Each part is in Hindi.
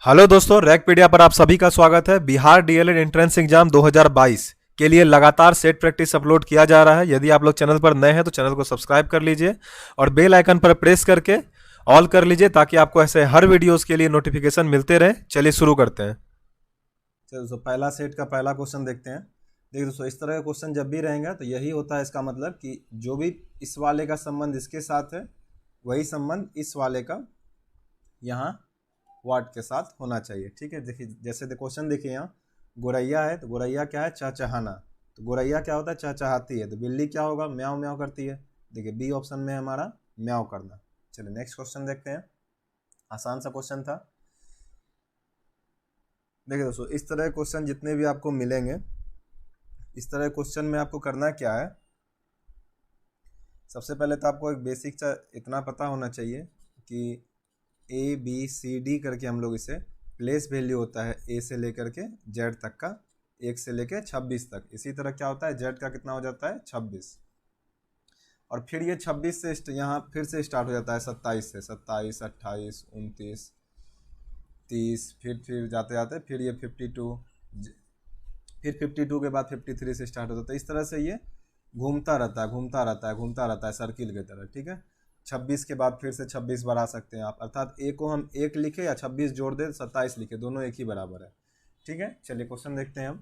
हेलो दोस्तों, रैकपीडिया पर आप सभी का स्वागत है। बिहार डीएलएड एंट्रेंस एग्जाम 2022 के लिए लगातार सेट प्रैक्टिस अपलोड किया जा रहा है। यदि आप लोग चैनल पर नए हैं तो चैनल को सब्सक्राइब कर लीजिए और बेल आइकन पर प्रेस करके ऑल कर लीजिए ताकि आपको ऐसे हर वीडियोस के लिए नोटिफिकेशन मिलते रहे। चलिए शुरू करते हैं। चलिए दोस्तों, पहला सेट का पहला क्वेश्चन देखते हैं। देखिए दोस्तों, इस तरह का क्वेश्चन जब भी रहेगा तो यही होता है, इसका मतलब कि जो भी इस वाले का संबंध इसके साथ है वही संबंध इस वाले का यहाँ वाट के साथ होना चाहिए। ठीक है, देखिए जैसे क्वेश्चन देखिए, यहाँ गोरैया है तो गोरैया क्या है, चहचहाना। तो गोरैया क्या होता है, चहचहाती है। तो बिल्ली क्या होगा, म्याऊं म्याऊं करती है। देखिए बी ऑप्शन में हमारा म्याऊं करना। चलिए नेक्स्ट क्वेश्चन देखते हैं। आसान सा क्वेश्चन था। देखिए दोस्तों, इस तरह के क्वेश्चन जितने भी आपको मिलेंगे, इस तरह क्वेश्चन में आपको करना क्या है, सबसे पहले तो आपको एक बेसिक सा इतना पता होना चाहिए कि ए बी सी डी करके हम लोग इसे प्लेस वैल्यू होता है ए से लेकर के जेड तक का, 1 से लेकर 26 तक। इसी तरह क्या होता है, जेड का कितना हो जाता है 26, और फिर ये 26 से यहाँ फिर से स्टार्ट हो जाता है 27 से, 27 28 29 30, फिर जाते जाते फिर ये 52, फिर 52 के बाद 53 से स्टार्ट हो जाता है। इस तरह से ये घूमता रहता है, घूमता रहता है, घूमता रहता है सर्किल की तरह। ठीक है, 26 के बाद फिर से 26 बढ़ा सकते हैं आप, अर्थात ए को हम 1 लिखे या 26 जोड़ दे 27 लिखे, दोनों एक ही बराबर है। ठीक है, चलिए क्वेश्चन देखते हैं हम।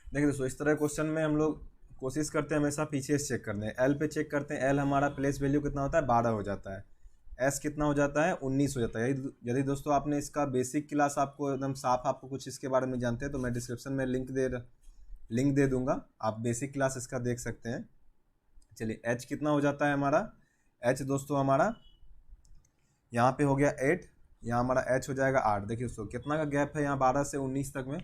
देखिए दोस्तों, इस तरह क्वेश्चन में हम लोग कोशिश करते हैं हमेशा पीछे से चेक करने। एल पे चेक करते हैं, एल हमारा प्लेस वैल्यू कितना होता है 12 हो जाता है। एस कितना हो जाता है 19 हो जाता है। यदि दोस्तों आपने इसका बेसिक क्लास आपको एकदम साफ आपको कुछ इसके बारे में जानते हैं तो मैं डिस्क्रिप्शन में लिंक दे दूंगा, आप बेसिक क्लास इसका देख सकते हैं। चलिए एच कितना हो जाता है हमारा, एच दोस्तों हमारा यहाँ पे हो गया 8, यहाँ हमारा एच हो जाएगा 8। देखिए दोस्तों कितना का गैप है यहाँ 12 से 19 तक में,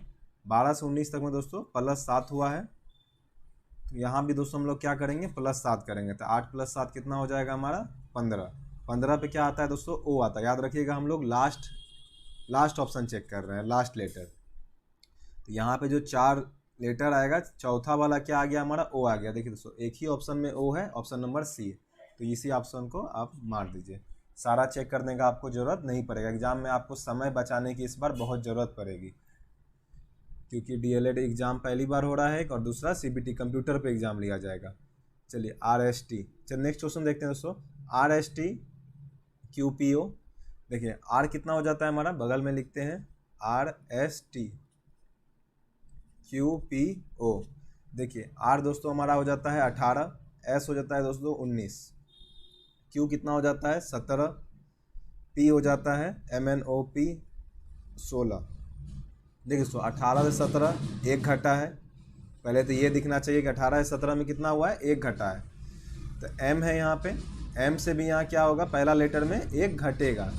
12 से 19 तक में दोस्तों +7 हुआ है। तो यहाँ भी दोस्तों हम लोग क्या करेंगे, +7 करेंगे। तो 8 + 7 कितना हो जाएगा हमारा 15। 15 पे क्या आता है दोस्तों, ओ आता है। याद रखिएगा हम लोग लास्ट ऑप्शन चेक कर रहे हैं, लास्ट लेटर। तो यहाँ पे जो 4 लेटर आएगा, चौथा वाला क्या आ गया हमारा, ओ आ गया। देखिए दोस्तों एक ही ऑप्शन में ओ है, ऑप्शन नंबर सी। तो इसी ऑप्शन को आप मार दीजिए। सारा चेक करने का आपको ज़रूरत नहीं पड़ेगा, एग्जाम में आपको समय बचाने की इस बार बहुत ज़रूरत पड़ेगी, क्योंकि डीएलएड एग्ज़ाम पहली बार हो रहा है और दूसरा सीबीटी कंप्यूटर पे एग्ज़ाम लिया जाएगा। चलिए आरएसटी, चलिए नेक्स्ट क्वेश्चन देखते हैं दोस्तों। आरएसटी क्यूपीओ, देखिए आर कितना हो जाता है हमारा, बगल में लिखते हैं आरएसटी क्यूपीओ। देखिए आर दोस्तों हमारा हो जाता है 18, एस हो जाता है दोस्तों 19, क्यू कितना हो जाता है 17, पी हो जाता है MNOP 16। देखिए दोस्तों 18 से 17 एक घटा है, पहले तो ये दिखना चाहिए कि 18 से 17 में कितना हुआ है, एक घटा है। तो एम है यहाँ पे, एम से भी यहाँ क्या होगा, पहला लेटर में एक घटेगा।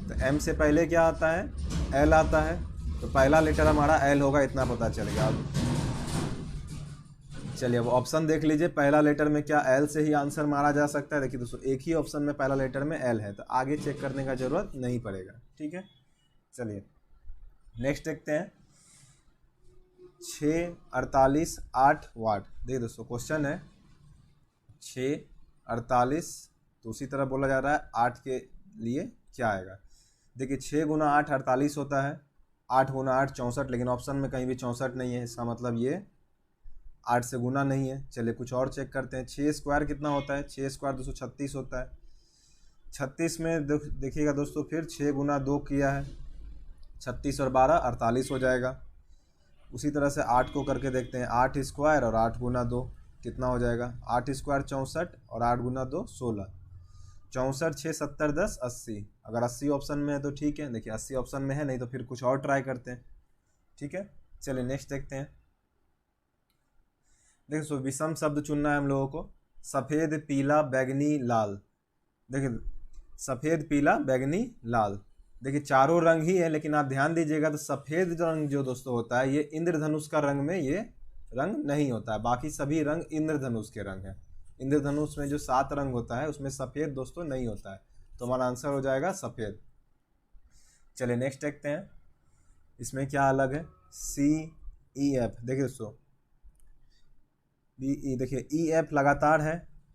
तो एम से पहले क्या आता है, एल आता है। तो पहला लेटर हमारा एल होगा, इतना पता चल गया। अब चलिए अब ऑप्शन देख लीजिए, पहला लेटर में क्या एल से ही आंसर मारा जा सकता है। देखिए दोस्तों एक ही ऑप्शन में पहला लेटर में एल है, तो आगे चेक करने का जरूरत नहीं पड़ेगा। ठीक है, चलिए नेक्स्ट देखते हैं। 6 48 8 वाट। देखिए दोस्तों क्वेश्चन है 6 48, तो उसी तरह बोला जा रहा है 8 के लिए क्या आएगा। देखिए 6 × 8 48 होता है, 8 × 8 64, लेकिन ऑप्शन में कहीं भी 64 नहीं है, इसका मतलब ये 8 से गुना नहीं है। चलिए कुछ और चेक करते हैं। 6 स्क्वायर कितना होता है, 6 स्क्वायर 236 होता है। 36 में देखिएगा दोस्तों, फिर 6 × 2 किया है, 36 और 12 48 हो जाएगा। उसी तरह से 8 को करके देखते हैं, 8 स्क्वायर और 8 × 2 कितना हो जाएगा, 8 स्क्वायर 64 और 8 × 2 16। 64 6 70 10 80, अगर 80 ऑप्शन में है तो ठीक है। देखिए 80 ऑप्शन में है, नहीं तो फिर कुछ और ट्राई करते हैं। ठीक है, चलिए नेक्स्ट देखते हैं। देखिए सो विषम शब्द चुनना है हम लोगों को। सफ़ेद पीला बैगनी लाल। देखिए सफ़ेद पीला बैगनी लाल, देखिए चारों रंग ही है, लेकिन आप ध्यान दीजिएगा तो सफ़ेद रंग जो दोस्तों होता है ये इंद्रधनुष का रंग में ये रंग नहीं होता है, बाकी सभी रंग इंद्रधनुष के रंग हैं। इंद्रधनुष में जो 7 रंग होता है उसमें सफ़ेद दोस्तों नहीं होता है, तो हमारा आंसर हो जाएगा सफ़ेद। चलिए नेक्स्ट देखते हैं, इसमें क्या अलग है। CEF, देखिए दोस्तों BE, देखिए EF लगातार है,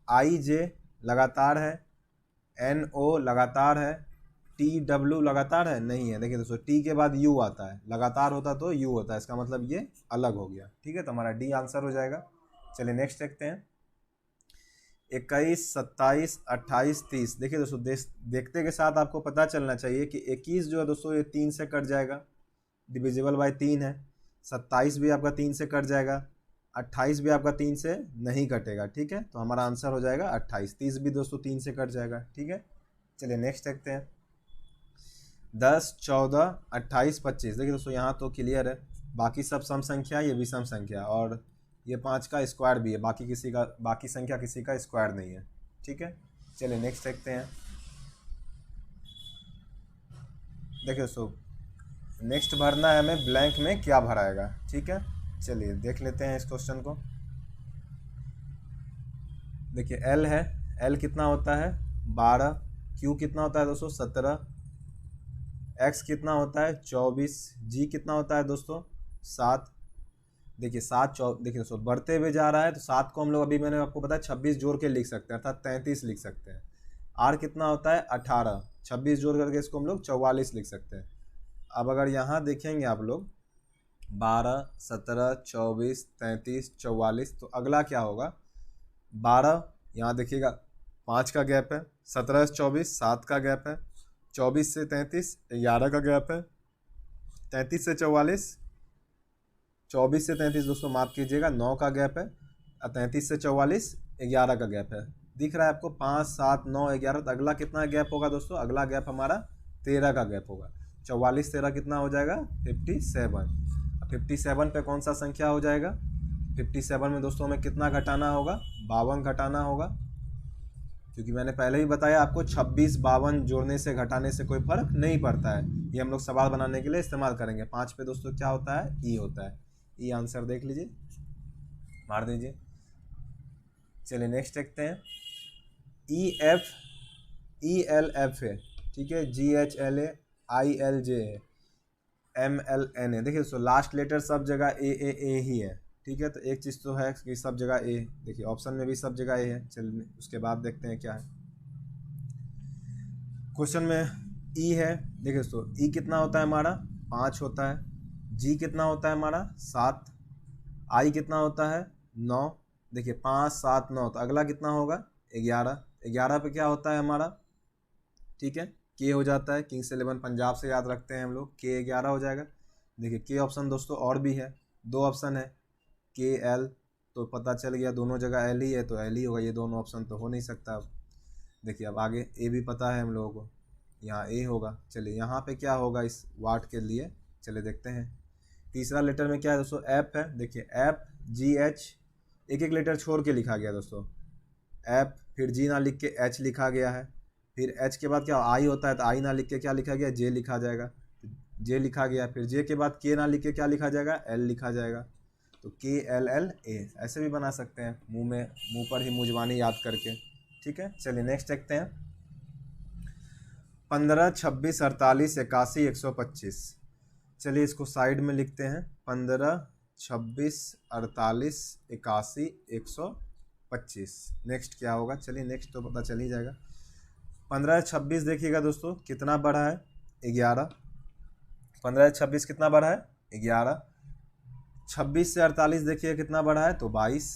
IJ लगातार है, NO लगातार है, टी डब्ल्यू लगातार है, नहीं है। देखिए दोस्तों टी के बाद यू आता है, लगातार होता तो यू होता है, इसका मतलब ये अलग हो गया। ठीक है, तो हमारा डी आंसर हो जाएगा। चलिए नेक्स्ट देखते हैं। 21, 27, 28, 30। देखिए दोस्तों देखते के साथ आपको पता चलना चाहिए कि 21 जो है दोस्तों ये 3 से कट जाएगा, डिविजिबल बाय 3 है। 27 भी आपका 3 से कट जाएगा, 28 भी आपका 3 से नहीं कटेगा। ठीक है, तो हमारा आंसर हो जाएगा 28। 30 भी दोस्तों 3 से कट जाएगा। ठीक है, चलिए नेक्स्ट देखते हैं। 10, 14, 28, 25। देखिए दोस्तों यहाँ तो क्लियर है, बाकी सब सम संख्या, ये भी सम संख्या, और ये 5 का स्क्वायर भी है, बाकी संख्या किसी का स्क्वायर नहीं है। ठीक है, चलिए नेक्स्ट देखते हैं। देखिए दोस्तों नेक्स्ट भरना है हमें, ब्लैंक में क्या भराएगा। ठीक है, चलिए देख लेते हैं इस क्वेश्चन को। देखिए एल है, एल कितना होता है 12, क्यू कितना होता है दोस्तों 17, एक्स कितना होता है 24, जी कितना होता है दोस्तों 7। देखिए 7 देखिए दोस्तों बढ़ते हुए जा रहा है, तो 7 को हम लोग अभी मैंने आपको बताया 26 जोड़ के लिख सकते हैं, अर्थात 33 लिख सकते हैं। आर कितना होता है 18, 26 जोड़ करके इसको हम लोग 44 लिख सकते हैं। अब अगर यहाँ देखेंगे आप लोग 12, 17, 24, 33, 44, तो अगला क्या होगा 12, यहाँ देखिएगा 5 का गैप है, 17 से 24 7 का गैप है, 24 से 33 11 का गैप है, 33 से 44 24 से 33 दोस्तों माफ कीजिएगा 9 का गैप है, 33 से 44 11 का गैप है। दिख रहा है आपको 5, 7, 9, 11, तो अगला कितना गैप होगा दोस्तों, अगला गैप हमारा 13 का गैप होगा। 44 13 कितना हो जाएगा 57। 57 पे कौन सा संख्या हो जाएगा, 57 में दोस्तों हमें कितना घटाना होगा 52 घटाना होगा, क्योंकि मैंने पहले ही बताया आपको 26 52 जोड़ने से घटाने से कोई फर्क नहीं पड़ता है। ये हम लोग सवाल बनाने के लिए इस्तेमाल करेंगे। 5 पे दोस्तों क्या होता है ई होता है, ई आंसर देख लीजिए, मार दीजिए। चलिए नेक्स्ट देखते हैं। ई एल एफ है, ठीक है, जी H L A I L J है, एम एल एन है। देखिए दोस्तों लास्ट लेटर सब जगह ए ही है। ठीक है, तो एक चीज़ तो है कि सब जगह ए, देखिए ऑप्शन में भी सब जगह ए है। चलिए उसके बाद देखते हैं क्या है क्वेश्चन में। ई है, देखिए दोस्तों ई कितना होता है हमारा 5 होता है, जी कितना होता है हमारा 7, आई कितना होता है 9। देखिए 5, 7, 9, तो अगला कितना होगा 11। 11 पे क्या होता है हमारा, ठीक है, के हो जाता है, किंग्स 11 पंजाब से याद रखते हैं हम लोग, के 11 हो जाएगा। देखिए के ऑप्शन दोस्तों और भी है, 2 ऑप्शन है के एल, तो पता चल गया दोनों जगह एल ही है, तो एल ही होगा, ये दोनों ऑप्शन तो हो नहीं सकता। अब देखिए अब आगे ए भी पता है हम लोगों को, यहाँ ए होगा। चलिए यहाँ पे क्या होगा इस वाट के लिए, चलिए देखते हैं। तीसरा लेटर में क्या है दोस्तों एफ है, देखिए एफ जी एच, एक एक लेटर छोड़ के लिखा गया दोस्तों, एफ फिर जी ना लिख के एच लिखा गया है, फिर एच के बाद क्या आई होता है, तो आई ना लिख के क्या लिखा गया जे लिखा जाएगा, जे लिखा गया, फिर जे के बाद के ना लिख के क्या लिखा जाएगा एल लिखा जाएगा, तो के एल एल ए ऐसे भी बना सकते हैं, मुंह पर ही मुजवानी याद करके। ठीक है, चलिए नेक्स्ट देखते हैं। 15, 26, 48, 81, 125। चलिए इसको साइड में लिखते हैं, 15, 26, 48, 81, 125। नेक्स्ट क्या होगा, चलिए नेक्स्ट तो पता चल ही जाएगा। 15 26 देखिएगा दोस्तों कितना बढ़ा है 11, 15 26 कितना बढ़ा है 11। 26 से 48 देखिए कितना बढ़ा है तो 22।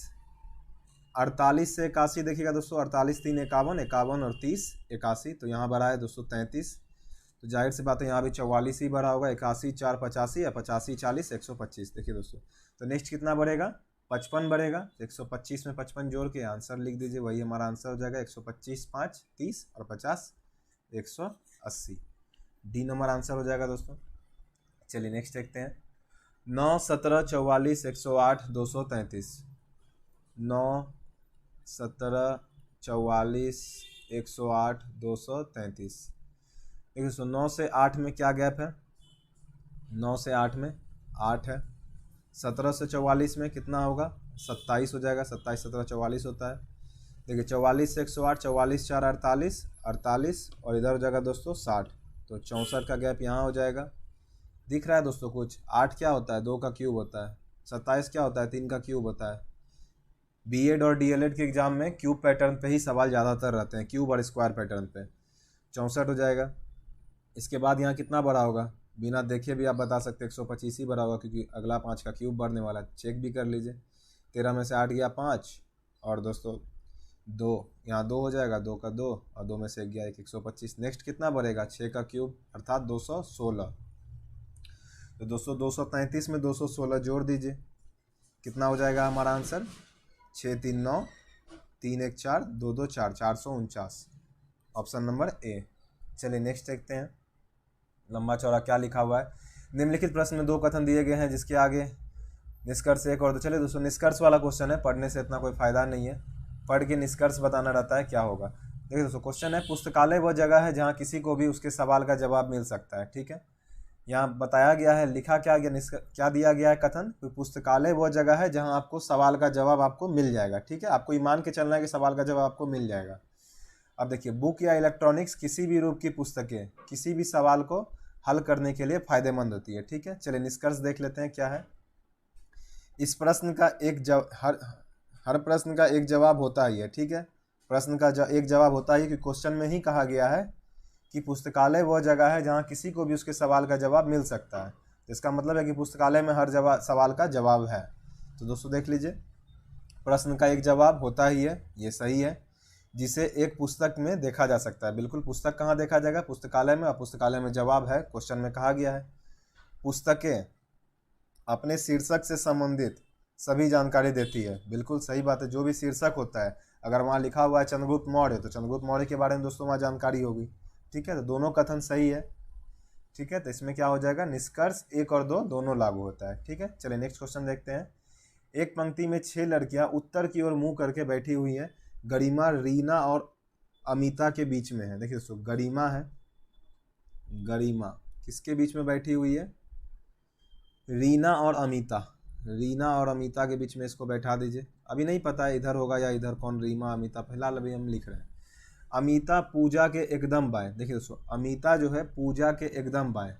48 से 81 देखिएगा दोस्तों, 48 3 51, 51 और 30 81, तो यहाँ बढ़ा है दोस्तों 33। तो जाहिर सी बात है यहाँ भी 44 ही बढ़ा होगा, 81 4 85 या 85 40 125। देखिए दोस्तों तो नेक्स्ट कितना बढ़ेगा 55 बढ़ेगा, 125 में 55 जोड़ के आंसर लिख दीजिए, वही हमारा आंसर हो जाएगा 125 5 30 और 50 180। डी नंबर आंसर हो जाएगा दोस्तों। चलिए नेक्स्ट देखते हैं। 9 17 44 108 233। 9 17 44 108 233। देखिए दोस्तों 9 से 8 में क्या गैप है, 9 से 8 में 8 है। 17 से 44 में कितना होगा 27 हो जाएगा, 27 17 44 होता है। देखिए 44 से 108, 44 4 48, 48 और इधर हो जाएगा दोस्तों 60, तो 64 का गैप यहाँ हो जाएगा। दिख रहा है दोस्तों कुछ, 8 क्या होता है 2 का क्यूब होता है, 27 क्या होता है 3 का क्यूब होता है। बीएड और डीएलएड के एग्जाम में क्यूब पैटर्न पे ही सवाल ज़्यादातर रहते हैं, क्यूब और स्क्वायर पैटर्न पे। 64 हो जाएगा। इसके बाद यहाँ कितना बड़ा होगा, बिना देखे भी आप बता सकते हैं 125 ही बड़ा होगा, क्योंकि अगला 5 का क्यूब बढ़ने वाला है। चेक भी कर लीजिए, 13 में से 8 गया 5, और दोस्तों 2, यहाँ 2 हो जाएगा, 2 का 2, और 2 में से 1 गया 1, 125। नेक्स्ट कितना बढ़ेगा, 6 का क्यूब अर्थात 216। तो दोस्तों 233 में 216 जोड़ दीजिए, कितना हो जाएगा हमारा आंसर, 6 3 9 3 1 4 2 2 4, 449, ऑप्शन नंबर ए। चलिए नेक्स्ट देखते हैं, लंबा चौड़ा क्या लिखा हुआ है। निम्नलिखित प्रश्न में 2 कथन दिए गए हैं जिसके आगे निष्कर्ष एक और। तो चलिए दोस्तों निष्कर्ष वाला क्वेश्चन है, पढ़ने से इतना कोई फायदा नहीं है, पढ़ के निष्कर्ष बताना रहता है क्या होगा। देखिए दोस्तों क्वेश्चन है, पुस्तकालय वह जगह है जहाँ किसी को भी उसके सवाल का जवाब मिल सकता है। ठीक है, यहाँ बताया गया है, लिखा क्या गया, क्या दिया गया है कथन, तो पुस्तकालय वह जगह है जहाँ आपको सवाल का जवाब आपको मिल जाएगा। ठीक है, आपको ईमान के चलना है कि सवाल का जवाब आपको मिल जाएगा। अब देखिए, बुक या इलेक्ट्रॉनिक्स किसी भी रूप की पुस्तकें किसी भी सवाल को हल करने के लिए फायदेमंद होती है। ठीक है, चलिए निष्कर्ष देख लेते हैं क्या है। इस प्रश्न का हर प्रश्न का एक जवाब होता ही है। ठीक है, प्रश्न का एक जवाब होता ही है, कि क्वेश्चन में ही कहा गया है कि पुस्तकालय वह जगह है जहाँ किसी को भी उसके सवाल का जवाब मिल सकता है। तो इसका मतलब है कि पुस्तकालय में हर सवाल का जवाब है। तो दोस्तों देख लीजिए, प्रश्न का एक जवाब होता ही है, ये सही है, जिसे एक पुस्तक में देखा जा सकता है। बिल्कुल, पुस्तक कहाँ देखा जाएगा, पुस्तकालय में, और पुस्तकालय में जवाब है, क्वेश्चन में कहा गया है। पुस्तकें अपने शीर्षक से संबंधित सभी जानकारी देती है। बिल्कुल सही बात है, जो भी शीर्षक होता है, अगर वहाँ लिखा हुआ है चंद्रगुप्त मौर्य, तो चंद्रगुप्त मौर्य के बारे में दोस्तों वहाँ जानकारी होगी। ठीक है, तो दोनों कथन सही है। ठीक है, तो इसमें क्या हो जाएगा, निष्कर्ष 1 और 2 दोनों लागू होता है। ठीक है, चलिए नेक्स्ट क्वेश्चन देखते हैं। एक पंक्ति में 6 लड़कियां उत्तर की ओर मुंह करके बैठी हुई हैं। गरिमा रीना और अमिता के बीच में है। देखिए दोस्तों, गरिमा है, गरिमा किसके बीच में बैठी हुई है, रीना और अमिता, रीना और अमिता के बीच में इसको बैठा दीजिए। अभी नहीं पता है इधर होगा या इधर, कौन रीमा अमिता, फिलहाल अभी हम लिख रहे हैं। अमिता पूजा के एकदम बाएं। देखिए दोस्तों, अमिता जो है पूजा के एकदम बाएं।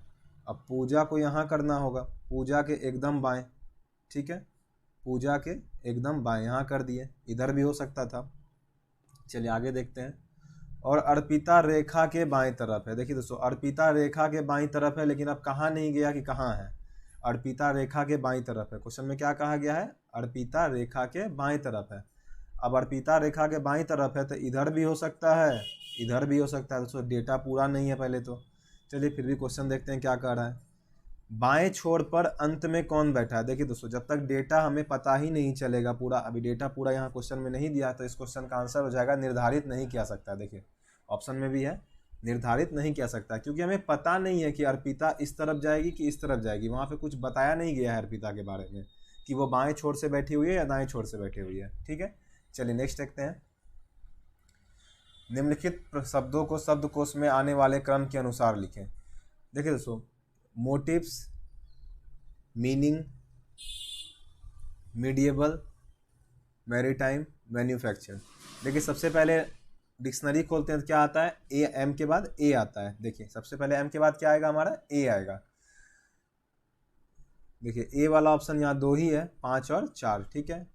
अब पूजा को यहाँ करना होगा, पूजा के एकदम बाएं। ठीक है, पूजा के एकदम बाएं यहाँ कर दिए, इधर भी हो सकता था। चलिए आगे देखते हैं। और अर्पिता रेखा के बाएं तरफ है। देखिए दोस्तों, अर्पिता रेखा के बाएं तरफ है, लेकिन अब कहाँ नहीं गया कि कहाँ है, अर्पिता रेखा के बाईं तरफ है। क्वेश्चन में क्या कहा गया है, अर्पिता रेखा के बाईं तरफ है। अब अर्पिता रेखा के बाईं तरफ है, तो इधर भी हो सकता है, इधर भी हो सकता है। दोस्तों डेटा पूरा नहीं है पहले तो, चलिए फिर भी क्वेश्चन देखते हैं क्या कह रहा है। बाएं छोर पर अंत में कौन बैठा है। देखिए दोस्तों, जब तक डेटा हमें पता ही नहीं चलेगा पूरा, अभी डेटा पूरा यहाँ क्वेश्चन में नहीं दिया, तो इस क्वेश्चन का आंसर हो जाएगा निर्धारित नहीं किया सकता। देखिए ऑप्शन में भी है, निर्धारित नहीं किया सकता, क्योंकि हमें पता नहीं है कि अर्पिता इस तरफ जाएगी कि इस तरफ जाएगी। वहाँ पे कुछ बताया नहीं गया है अर्पिता के बारे में, कि वो बाएं छोर से बैठी हुई है या दाएं छोर से बैठी हुई है। ठीक है, चलिए नेक्स्ट देखते हैं। निम्नलिखित शब्दों को शब्दकोश में आने वाले क्रम के अनुसार लिखें। देखिए दोस्तों, मोटिव्स, मीनिंग, मीडिएबल, मैरीटाइम, मैन्युफैक्चर। देखिए सबसे पहले डिक्शनरी खोलते हैं तो क्या आता है, ए, एम के बाद ए आता है। देखिए सबसे पहले एम के बाद क्या आएगा, हमारा ए आएगा। देखिए ए वाला ऑप्शन यहाँ 2 ही है, 5 और 4। ठीक है,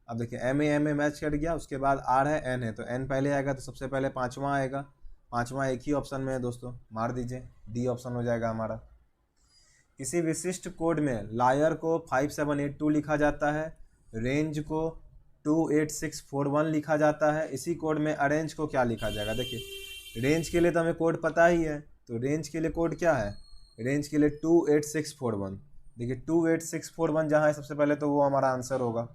अब देखिए एम ए मैच कर गया, उसके बाद आर है, एन है, तो एन पहले आएगा, तो सबसे पहले 5वां आएगा। 5वां एक ही ऑप्शन में है दोस्तों, मार दीजिए, डी ऑप्शन हो जाएगा हमारा। किसी विशिष्ट कोड में लायर को 5782 लिखा जाता है, रेंज को 28641 लिखा जाता है। इसी कोड में अरेंज को क्या लिखा जाएगा। देखिए रेंज के लिए तो हमें कोड पता ही है, तो रेंज के लिए कोड क्या है, रेंज के लिए 28641। देखिए 28641 जहाँ है सबसे पहले, तो वो हमारा आंसर होगा।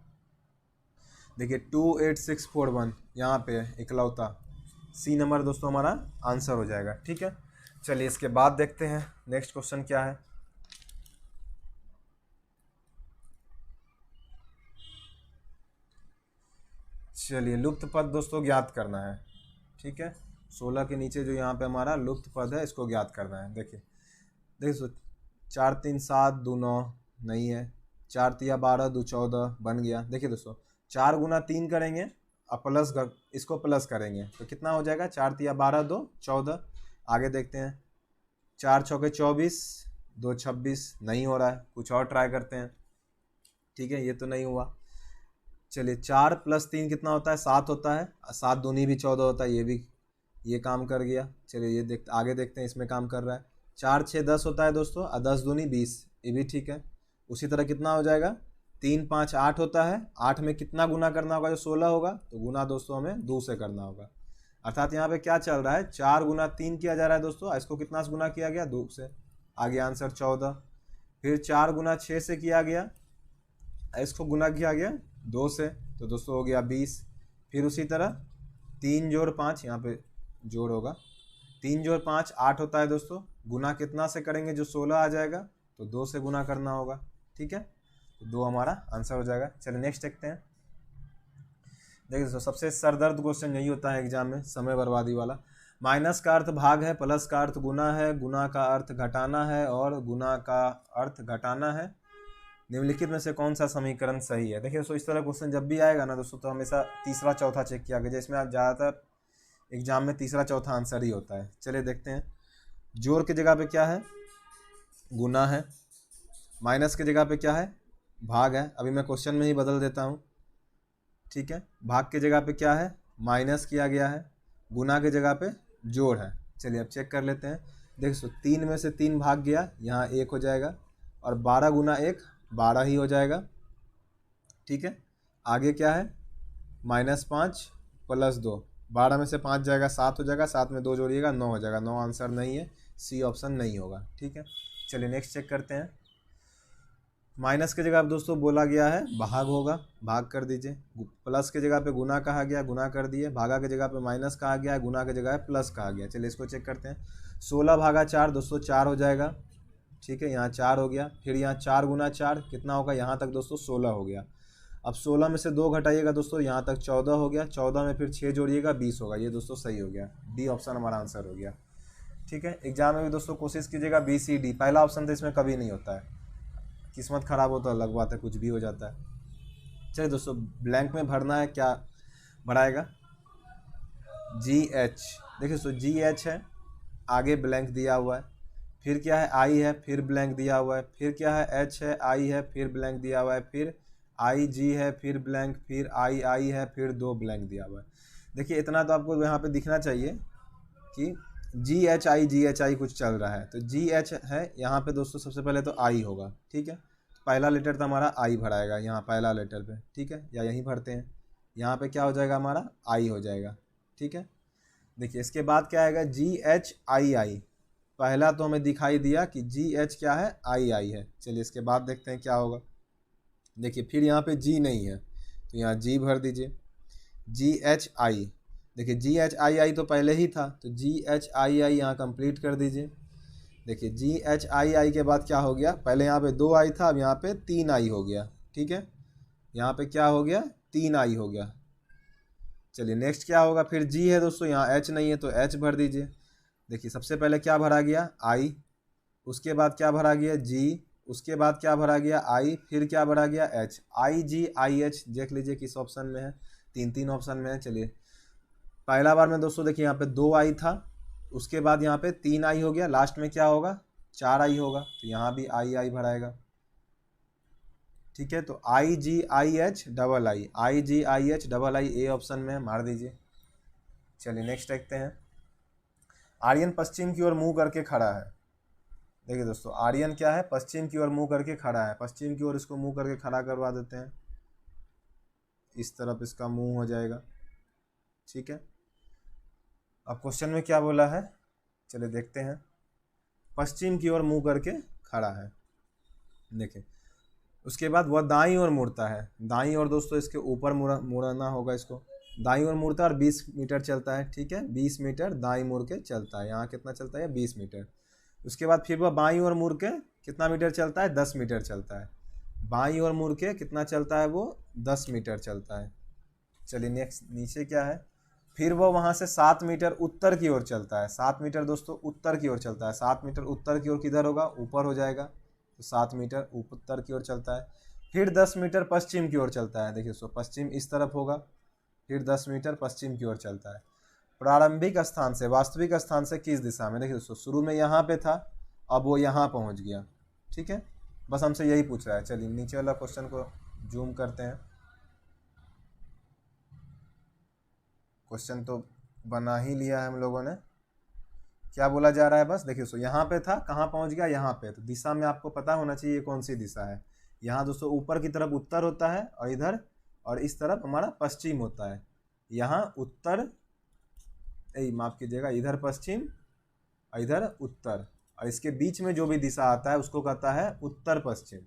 देखिए 28641 यहाँ पे इकलौता, सी नंबर दोस्तों हमारा आंसर हो जाएगा। ठीक है, चलिए इसके बाद देखते हैं नेक्स्ट क्वेश्चन क्या है। चलिए लुप्त पद दोस्तों ज्ञात करना है। ठीक है, 16 के नीचे जो यहाँ पे हमारा लुप्त पद है, इसको ज्ञात करना है। देखिए 4 3 7 2 9 नहीं है, 4 3 12 2 14 बन गया। देखिए दोस्तों 4 गुना 3 करेंगे और प्लस इसको प्लस करेंगे तो कितना हो जाएगा, 4 3 12 2 14। आगे देखते हैं, 4 छक्के 24 2 26 नहीं हो रहा है, कुछ और ट्राई करते हैं। ठीक है, ये तो नहीं हुआ। चलिए 4 + 3 कितना होता है, 7 होता है, 7 दूनी भी 14 होता है, ये भी ये काम कर गया। चलिए ये आगे देखते हैं इसमें काम कर रहा है। 4 6 10 होता है दोस्तों, और 10 दूनी 20, ये भी ठीक है। उसी तरह कितना हो जाएगा, 3 5 8 होता है, 8 में कितना गुना करना होगा, जो 16 होगा, तो गुना दोस्तों हमें 2 से करना होगा। अर्थात यहाँ पे क्या चल रहा है, 4 गुना 3 किया जा रहा है दोस्तों, इसको कितना से गुना किया गया, 2 से, आ गया आंसर 14। फिर 4 गुना 6 से किया गया, इसको गुना किया गया 2 से, तो दोस्तों हो गया 20। फिर उसी तरह 3 जोड़ 5, यहाँ पे जोड़ होगा, 3 जोड़ 5 8 होता है दोस्तों, गुना कितना से करेंगे, जो 16 आ जाएगा, तो 2 से गुना करना होगा, ठीक है, तो 2 हमारा आंसर हो जाएगा। चलिए नेक्स्ट देखते हैं। देखिए दोस्तों, सबसे सरदर्द क्वेश्चन यही होता है एग्जाम में, समय बर्बादी वाला। माइनस का अर्थ भाग है, प्लस का अर्थ गुना है, गुना का अर्थ घटाना है, और गुना का अर्थ घटाना है। निम्नलिखित में से कौन सा समीकरण सही है। देखिए दोस्तों, इस तरह क्वेश्चन जब भी आएगा ना दोस्तों, तो हमेशा तीसरा चौथा चेक किया गया, जिसमें ज़्यादातर एग्जाम में तीसरा चौथा आंसर ही होता है। चलिए देखते हैं। जोड़ की जगह पे क्या है, गुना है। माइनस की जगह पे क्या है, भाग है। अभी मैं क्वेश्चन में ही बदल देता हूँ, ठीक है। भाग की जगह पे क्या है, माइनस किया गया है। गुना की जगह पे जोड़ है। चलिए अब चेक कर लेते हैं। देखो 3 में से 3 भाग गया, यहाँ 1 हो जाएगा, और 12 गुना 1 12 ही हो जाएगा, ठीक है। आगे क्या है, -5 प्लस 2, 12 में से 5 जाएगा 7 हो जाएगा, 7 में 2 जोड़िएगा 9 हो जाएगा। 9 आंसर नहीं है, सी ऑप्शन नहीं होगा, ठीक है। चलिए नेक्स्ट चेक करते हैं। माइनस की जगह दोस्तों बोला गया है भाग होगा, भाग कर दीजिए। प्लस की जगह पे गुना कहा गया, गुना कर दिए। भागा की जगह पे माइनस कहा गया है, गुना की जगह है प्लस कहा गया। चलिए इसको चेक करते हैं। 16 भागा 4 दोस्तों 4 हो जाएगा, ठीक है, यहाँ 4 हो गया। फिर यहाँ 4 गुना 4 कितना होगा, यहाँ तक दोस्तों 16 हो गया। अब 16 में से 2 घटाइएगा दोस्तों, यहाँ तक 14 हो गया। 14 में फिर 6 जोड़िएगा 20 होगा। ये दोस्तों सही हो गया, डी ऑप्शन हमारा आंसर हो गया, ठीक है। एग्जाम में भी दोस्तों कोशिश कीजिएगा BCD, पहला ऑप्शन तो इसमें कभी नहीं होता है। किस्मत खराब हो तो अलग बात है, कुछ भी हो जाता है। चलिए दोस्तों, ब्लैंक में भरना है, क्या भराएगा, GH। देखिए दोस्तों GH है, आगे ब्लैंक दिया हुआ है। फिर क्या है, I है, फिर ब्लैंक दिया हुआ है। फिर क्या है, H है, I है, फिर ब्लैंक दिया हुआ है। फिर IG है, फिर ब्लैंक, फिर I है, फिर 2 ब्लैंक दिया हुआ है। देखिए इतना तो आपको यहाँ पे दिखना चाहिए कि GHI कुछ चल रहा है, तो GH है यहाँ पे दोस्तों। सबसे पहले तो I होगा, ठीक है। पहला लेटर तो हमारा I भराएगा यहाँ पहला लेटर पे, ठीक है, या यहीं भरते हैं। यहाँ पे क्या हो जाएगा, हमारा I हो जाएगा, ठीक है। देखिए इसके बाद क्या आएगा, GHII। पहला तो हमें दिखाई दिया कि GH क्या है, I है। चलिए इसके बाद देखते हैं क्या होगा। देखिए फिर यहाँ पे G नहीं है, तो यहाँ G भर दीजिए। GHI, देखिए GHII तो पहले ही था, तो GHII यहाँ कंप्लीट कर दीजिए। देखिए GHII के बाद क्या हो गया, पहले यहाँ पे 2 I था, अब यहाँ पे 3 I हो गया, ठीक है। यहाँ पे क्या हो गया, 3 I हो गया। चलिए नेक्स्ट क्या होगा, फिर G है दोस्तों, यहाँ H नहीं है, तो H भर दीजिए। देखिए सबसे पहले क्या भरा गया, I, उसके बाद क्या भरा गया, G, उसके बाद क्या भरा गया, I, फिर क्या भरा गया, H। IGIH देख लीजिए किस ऑप्शन में है, 3 ऑप्शन में है। चलिए पहला बार में दोस्तों देखिए यहाँ पे 2 I था, उसके बाद यहाँ पे 3 I हो गया, लास्ट में क्या होगा, 4 I होगा, तो यहाँ भी I भराएगा, ठीक है। तो IGIH double I A option में मार दीजिए। चलिए नेक्स्ट देखते हैं। आर्यन पश्चिम की ओर मुंह करके खड़ा है। देखिए दोस्तों आर्यन क्या है, पश्चिम की ओर मुंह करके खड़ा है। पश्चिम की ओर इसको मुंह करके खड़ा करवा देते हैं, इस तरफ इसका मुंह हो जाएगा, ठीक है। अब क्वेश्चन में क्या बोला है, चलिए देखते हैं। पश्चिम की ओर मुंह करके खड़ा है, देखिए उसके बाद वह दाईं ओर मुड़ता है। दाईं ओर दोस्तों इसके ऊपर मुड़ना होगा, इसको दाईं ओर मुड़ता है और 20 मीटर चलता है, ठीक है। 20 मीटर दाईं मुड़ के चलता है, यहाँ कितना चलता है, 20 मीटर। उसके बाद फिर वह बाईं ओर मुड़ के कितना मीटर चलता है, 10 मीटर चलता है। बाईं ओर मुड़ के कितना चलता है, वो 10 मीटर चलता है। चलिए नेक्स्ट नीचे क्या है, फिर वो वहाँ से 7 मीटर उत्तर की ओर चलता है। 7 मीटर दोस्तों उत्तर की ओर चलता है। 7 मीटर उत्तर की ओर किधर होगा, ऊपर हो जाएगा, तो 7 मीटर उत्तर की ओर चलता है। फिर 10 मीटर पश्चिम की ओर चलता है। देखिए दोस्तों पश्चिम इस तरफ होगा, फिर 10 मीटर पश्चिम की ओर चलता है। प्रारंभिक स्थान से वास्तविक स्थान से किस दिशा में, देखिए दोस्तों शुरू में यहाँ पे था, अब वो यहाँ पहुँच गया, ठीक है। बस हमसे यही पूछ रहा है। चलिए नीचे वाला क्वेश्चन को जूम करते हैं। क्वेश्चन तो बना ही लिया है हम लोगों ने, क्या बोला जा रहा है, बस देखिए दोस्तों यहाँ पे था, कहाँ पहुँच गया, यहाँ पे। तो दिशा में आपको पता होना चाहिए कौन सी दिशा है। यहाँ दोस्तों ऊपर की तरफ उत्तर होता है और इधर और इस तरफ हमारा पश्चिम होता है। यहाँ उत्तर, माफ कीजिएगा, इधर पश्चिम और इधर उत्तर, और इसके बीच में जो भी दिशा आता है उसको कहता है उत्तर पश्चिम।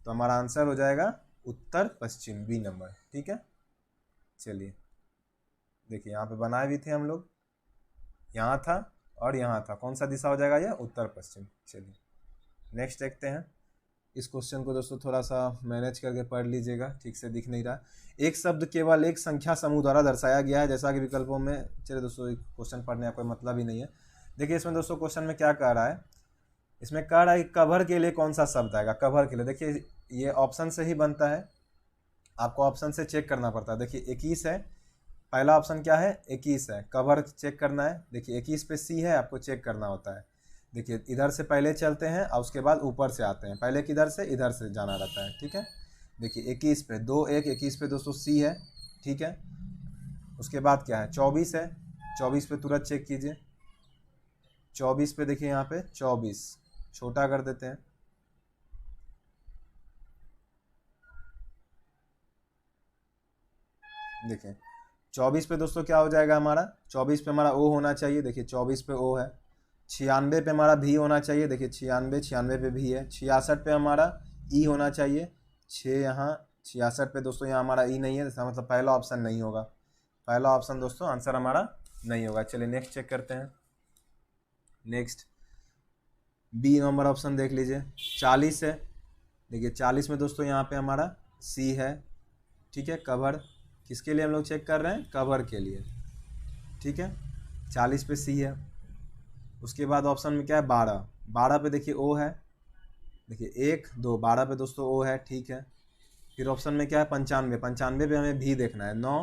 तो हमारा आंसर हो जाएगा उत्तर पश्चिम, बी नंबर। ठीक है, चलिए देखिए यहाँ पे बनाए भी थे हम लोग, यहाँ था और यहाँ था, कौन सा दिशा हो जाएगा ये, उत्तर पश्चिम। चलिए नेक्स्ट देखते हैं। इस क्वेश्चन को दोस्तों थोड़ा सा मैनेज करके पढ़ लीजिएगा, ठीक से दिख नहीं रहा। एक शब्द केवल एक संख्या समूह द्वारा दर्शाया गया है जैसा कि विकल्पों में। चलिए दोस्तों क्वेश्चन पढ़ने का कोई मतलब ही नहीं है। देखिए इसमें दोस्तों क्वेश्चन में क्या कह रहा है, इसमें कह रहा है कि कवर के लिए कौन सा शब्द आएगा। कवर के लिए देखिए ये ऑप्शन से ही बनता है, आपको ऑप्शन से चेक करना पड़ता है। देखिए 21 है, पहला ऑप्शन क्या है, 21 है, कवर चेक करना है। देखिए 21 पे सी है, आपको चेक करना होता है। देखिए इधर से पहले चलते हैं और उसके बाद ऊपर से आते हैं, पहले किधर से, इधर से जाना रहता है। ठीक है, देखिए 21 पे 2 1, 21 पे दोस्तों सी है। ठीक है, उसके बाद क्या है, 24 है, 24 पे तुरंत चेक कीजिए। 24 पे देखिए यहाँ पे 24, छोटा कर देते हैं। देखिए 24 पे दोस्तों क्या हो जाएगा हमारा, 24 पे हमारा ओ होना चाहिए। देखिए 24 पे ओ है। 96 पे हमारा भी होना चाहिए। देखिए 96 पे भी है। 66 पे हमारा ई होना चाहिए। 6 यहाँ 66 पे दोस्तों यहाँ हमारा ई नहीं है, इसका मतलब पहला ऑप्शन नहीं होगा। पहला ऑप्शन दोस्तों आंसर हमारा नहीं होगा। चलिए नेक्स्ट चेक करते हैं। नेक्स्ट बी नंबर ऑप्शन देख लीजिए, 40 है। देखिए 40 में दोस्तों यहाँ पे हमारा सी है। ठीक है, कवर किसके लिए हम लोग चेक कर रहे हैं, कवर के लिए। ठीक है, 40 पे सी है। उसके बाद ऑप्शन में क्या है, 12, 12 पे देखिए ओ है। देखिए 1 2, 12 पे दोस्तों ओ है। ठीक है, फिर ऑप्शन में क्या है, 95, 95 पे हमें भी देखना है। 9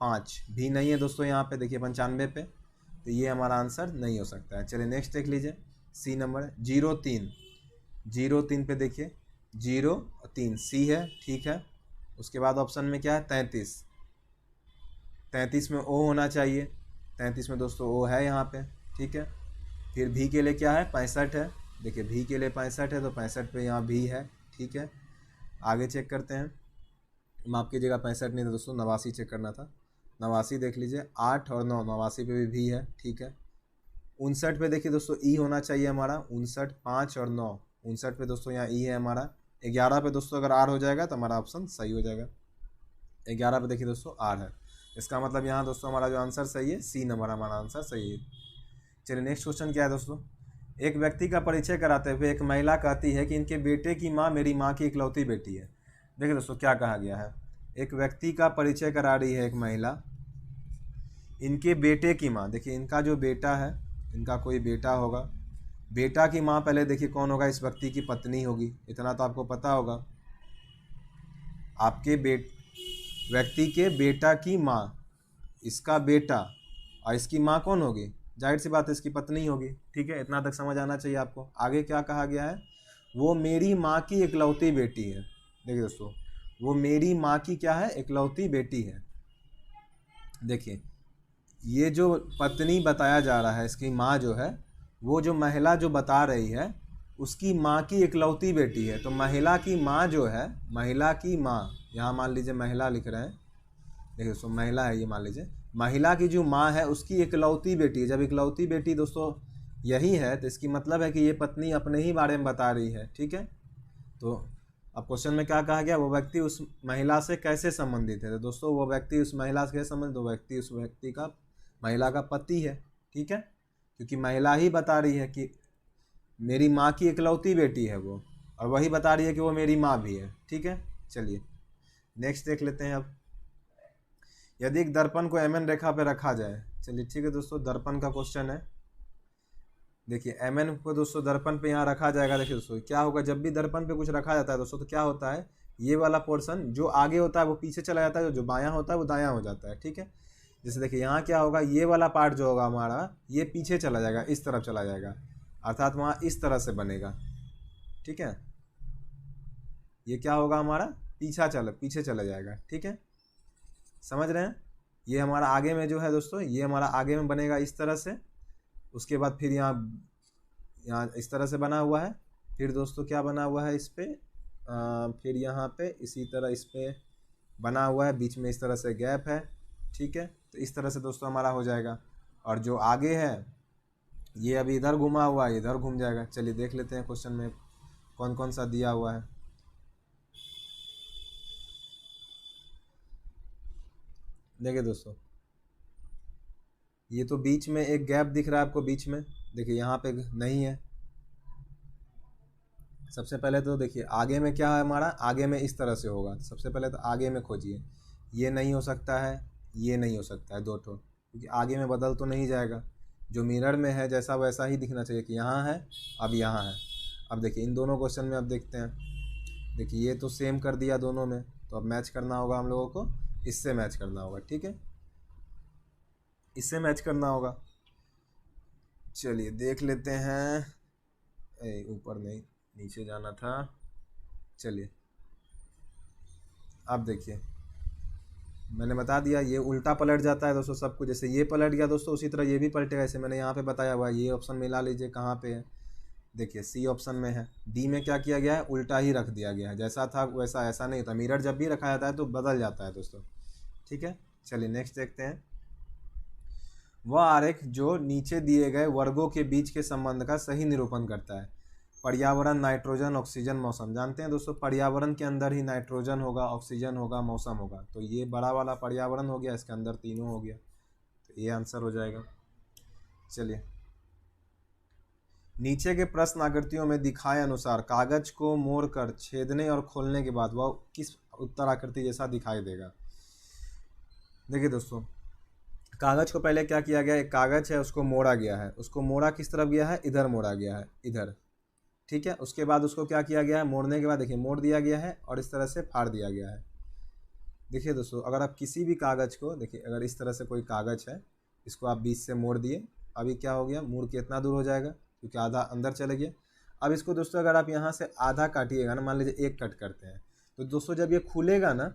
5 भी नहीं है दोस्तों यहाँ पे, देखिए 95 पे, तो ये हमारा आंसर नहीं हो सकता है। चलिए नेक्स्ट देख लीजिए, सी नंबर 03, 03 पे देखिए 0 और 3 सी है। ठीक है, उसके बाद ऑप्शन में क्या है, 33, 33 में ओ होना चाहिए। 33 में दोस्तों ओ है यहाँ पे। ठीक है, फिर भी के लिए क्या है, 65 है। देखिए भी के लिए 65 है, तो 65 पे यहाँ भी है। ठीक है, आगे चेक करते हैं। माफ़ कीजिएगा 65 नहीं था दोस्तों, 89 चेक करना था। 89 देख लीजिए, 8 और 9, 89 पे भी है। ठीक है, 59 पे देखिए दोस्तों ई होना चाहिए हमारा। 59, 5 और 9, 59 पे दोस्तों यहाँ ई है हमारा। 11 पे दोस्तों अगर आर हो जाएगा तो हमारा ऑप्शन सही हो जाएगा। 11 पे देखिए दोस्तों आर है, इसका मतलब यहाँ दोस्तों हमारा जो आंसर सही है, सी नंबर हमारा आंसर सही है। चलिए नेक्स्ट क्वेश्चन क्या है दोस्तों, एक व्यक्ति का परिचय कराते हुए एक महिला कहती है कि इनके बेटे की माँ मेरी माँ की इकलौती बेटी है। देखिए दोस्तों क्या कहा गया है, एक व्यक्ति का परिचय करा रही है एक महिला, इनके बेटे की माँ। देखिए इनका जो बेटा है, इनका कोई बेटा होगा, बेटा की माँ पहले देखिए कौन होगा, इस व्यक्ति की पत्नी होगी, इतना तो आपको पता होगा। आपके व्यक्ति के बेटा की माँ, इसका बेटा, और इसकी माँ कौन होगी, जाहिर सी बात है इसकी पत्नी होगी। ठीक है, इतना तक समझ आना चाहिए आपको। आगे क्या कहा गया है, वो मेरी माँ की इकलौती बेटी है। देखिए दोस्तों वो मेरी माँ की क्या है, इकलौती बेटी है। देखिए ये जो पत्नी बताया जा रहा है, इसकी माँ जो है, वो जो महिला जो बता रही है उसकी माँ की इकलौती बेटी है। तो महिला की माँ जो है, महिला की माँ, यहाँ मान लीजिए महिला लिख रहे हैं, देखिए दोस्तों महिला है ये, मान लीजिए महिला की जो माँ है उसकी इकलौती बेटी है। जब इकलौती बेटी दोस्तों यही है तो इसकी मतलब है कि ये पत्नी अपने ही बारे में बता रही है। ठीक है, तो अब क्वेश्चन में क्या कहा गया, वो व्यक्ति उस महिला से कैसे संबंधित है। तो दोस्तों वो व्यक्ति उस महिला से कैसे संबंधित, वो व्यक्ति उस व्यक्ति का, महिला का पति है। ठीक है, क्योंकि महिला ही बता रही है कि मेरी माँ की इकलौती बेटी है वो, और वही बता रही है कि वो मेरी माँ भी है। ठीक है, चलिए नेक्स्ट देख लेते हैं। अब यदि एक दर्पण को एम एन रेखा पे रखा जाए, चलिए ठीक है दोस्तों, दर्पण का क्वेश्चन है। देखिए एम एन को दोस्तों दर्पण पे यहाँ रखा जाएगा। देखिए दोस्तों क्या होगा, जब भी दर्पण पे कुछ रखा जाता है दोस्तों तो क्या होता है, ये वाला पोर्शन जो आगे होता है वो पीछे चला जाता है, जो बायां होता है वो दायां हो जाता है। ठीक है, जैसे देखिए यहाँ क्या होगा, ये वाला पार्ट जो होगा हमारा, ये पीछे चला जाएगा, इस तरफ चला जाएगा, अर्थात वहाँ इस तरह से बनेगा। ठीक है, ये क्या होगा हमारा, पीछे चला जाएगा। ठीक है, समझ रहे हैं, ये हमारा आगे में जो है दोस्तों, ये हमारा आगे में बनेगा इस तरह से, उसके बाद फिर यहाँ इस तरह से बना हुआ है। फिर दोस्तों क्या बना हुआ है इस पर, फिर यहाँ पे इसी तरह इस पर बना हुआ है, बीच में इस तरह से गैप है। ठीक है, तो इस तरह से दोस्तों हमारा हो जाएगा। और जो आगे है ये अभी इधर घुमा हुआ है, इधर घूम जाएगा। चलिए देख लेते हैं क्वेश्चन में कौन कौन सा दिया हुआ है। देखिए दोस्तों, ये तो बीच में एक गैप दिख रहा है आपको, बीच में देखिए यहाँ पे नहीं है। सबसे पहले तो देखिए आगे में क्या है हमारा, आगे में इस तरह से होगा। सबसे पहले तो आगे में खोजिए, ये नहीं हो सकता है, ये नहीं हो सकता है दो ठो, क्योंकि आगे में बदल तो नहीं जाएगा। जो मिरर में है जैसा वैसा ही दिखना चाहिए कि यहाँ है, अब यहाँ है। अब देखिए इन दोनों क्वेश्चन में अब देखते हैं। देखिए ये तो सेम कर दिया दोनों में, तो अब मैच करना होगा हम लोगों को, इससे मैच करना होगा। ठीक है, इससे मैच करना होगा। चलिए देख लेते हैं। ऊपर नहीं, नीचे जाना था। चलिए अब देखिए, मैंने बता दिया ये उल्टा पलट जाता है दोस्तों सब कुछ। जैसे ये पलट गया दोस्तों, उसी तरह ये भी पलटेगा। ऐसे मैंने यहाँ पे बताया हुआ है। ये ऑप्शन मिला लीजिए कहाँ पे है, देखिए सी ऑप्शन में है। डी में क्या किया गया है, उल्टा ही रख दिया गया है। जैसा था वैसा, ऐसा नहीं था। मिरर जब भी रखा जाता है तो बदल जाता है दोस्तों। ठीक है, चलिए नेक्स्ट देखते हैं। वह आरेख जो नीचे दिए गए वर्गों के बीच के संबंध का सही निरूपण करता है। पर्यावरण, नाइट्रोजन, ऑक्सीजन, मौसम। जानते हैं दोस्तों पर्यावरण के अंदर ही नाइट्रोजन होगा, ऑक्सीजन होगा, मौसम होगा। तो ये बड़ा वाला पर्यावरण हो गया, इसके अंदर तीनों हो गया, तो ये आंसर हो जाएगा। चलिए नीचे के प्रश्न आकृतियों में दिखाए अनुसार कागज को मोड़कर छेदने और खोलने के बाद वह किस उत्तर आकृति जैसा दिखाई देगा। देखिए दोस्तों, कागज को पहले क्या किया गया, एक कागज है उसको मोड़ा गया है। उसको मोड़ा किस तरफ गया है, इधर मोड़ा गया है, इधर। ठीक है, उसके बाद उसको क्या किया गया है, मोड़ने के बाद देखिए मोड़ दिया गया है और इस तरह से फाड़ दिया गया है। देखिए दोस्तों, अगर आप किसी भी कागज़ को देखिए, अगर इस तरह से कोई कागज़ है, इसको आप बीच से मोड़ दिए, अभी क्या हो गया, मुड़ के इतना दूर हो जाएगा क्योंकि आधा अंदर चले गया। अब इसको दोस्तों अगर आप यहाँ से आधा काटिएगा ना, मान लीजिए एक कट करते हैं, तो दोस्तों जब ये खुलेगा ना,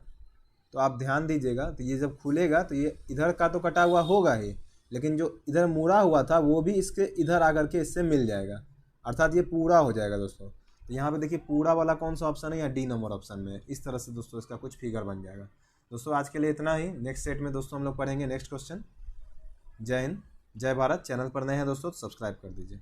तो आप ध्यान दीजिएगा, तो ये जब खुलेगा तो ये इधर का तो कटा हुआ होगा ही, लेकिन जो इधर मुड़ा हुआ था वो भी इसके इधर आकर के इससे मिल जाएगा, अर्थात ये पूरा हो जाएगा दोस्तों। तो यहाँ पे देखिए पूरा वाला कौन सा ऑप्शन है, या डी नंबर ऑप्शन में है। इस तरह से दोस्तों इसका कुछ फिगर बन जाएगा। दोस्तों आज के लिए इतना ही। नेक्स्ट सेट में दोस्तों हम लोग पढ़ेंगे नेक्स्ट क्वेश्चन। जय हिंद, जय भारत। चैनल पर नए हैं दोस्तों तो सब्सक्राइब कर दीजिए।